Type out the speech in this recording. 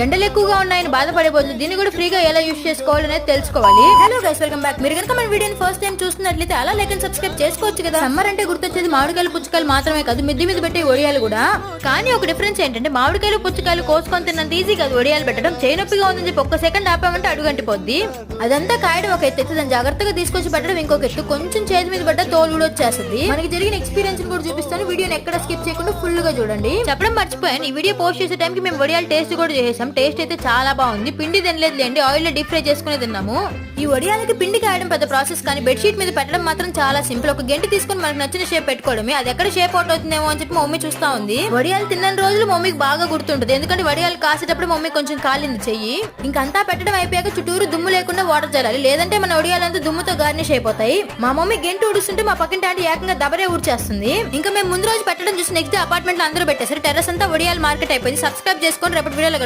ఎండలు ఎక్కువగా ఉన్నాయని బాధపడే బదులు దీన్ని కూడా ఫ్రీగా ఎలా యూస్ చేసుకోవాలనేది తెలుసుకోవాలి. Hello guys, welcome back. మీరు కనుక మన వీడియోని ఫస్ట్ టైం చూస్తున్నట్లయితే అలా లైక్ అండ్ సబ్స్క్రైబ్ చేసుకోవచ్చు కదా. సమ్మర్ అంటే గుర్తొచ్చేది మామిడికాయలు పుచ్చకాయలు మాత్రమే కాదు, మిద్ది మీద పెట్టే వడియాలు కూడా. కానీ ఒక డిఫరెన్స్ ఏంటంటే మామిడికాయలు పుచ్చకాయలు కోసుకొని తిన్నంత ఈజీ కాదు వడియాలు పెట్టడం. చేయనొప్పిగా ఉందని చెప్పి ఒక్క సెకండ్ ఆపామంటే అడుగంటిపోద్ది. అదంతా కాయడం ఒక ఎత్తు, దాన్ని జాగ్రత్తగా తీసుకొచ్చి పెట్టడం ఇంకొక ఎత్తు. కొంచెం చేతి మీద పడ్డ తోలు కూడా వచ్చేస్తుంది. మనకి జరిగిన ఎక్స్పీరియన్స్ కూడా చూపిస్తాను. వీడియోని ఎక్కడ స్కిప్ చేయకుండా ఫుల్ గా చూడండి. చెప్పడం మర్చిపోయాను, ఈ వీడియో పోస్ట్ చేసే టైంకి మేము వడియాలు టేస్ట్ కూడా చేసాం. టేస్ట్ అయితే చాలా బాగుంది. పిండి తినలేదు లేండి, ఆయిల్ లో డీప్ ఫ్రై చేసుకుని తిన్నాము. ఈ వడియాలకి పిండి కాయడం పెద్ద ప్రాసెస్, కానీ బెడ్షీట్ మీద పెట్టడం మాత్రం చాలా సింపుల్. ఒక గంట తీసుకుని మనకు నచ్చిన షేప్ పెట్టుకోవడమే. అది ఎక్కడ షేప్ అవుట్ అవుతుందేమో అని చెప్పి మమ్మీ చూస్తా ఉంది. వడియాలు తిన్న రోజులు మమ్మీకి బాగా గుర్తుంటది, ఎందుకంటే వడియాలు కాసేటప్పుడు మమ్మీ కొంచెం కాలింది చెయ్యి. ఇంకంతా పెట్టడం అయిపోయాక చుట్టూరు దుమ్ము లేకుండా వాటర్ చల్లాలి, లేదంటే మన వడియాలంతా దుమ్ముతో గార్నిష్ అయిపోతాయి. మా మమ్మీ గంట ఊడుస్తుంటే మా పక్కింటి ఆంటీ ఏకంగా దబరే ఊడ్చేస్తుంది. ఇంకా మేము ముందు రోజు పెట్టడం చూసి నెక్స్ట్ డే అపార్ట్మెంట్ లో అందరూ పెట్టేసారు. టెర్రస్ అంతా వడియాలు మార్కెట్ అయిపోయింది. సబ్స్క్రైబ్ చేసుకొని రేపటి వీడియోలో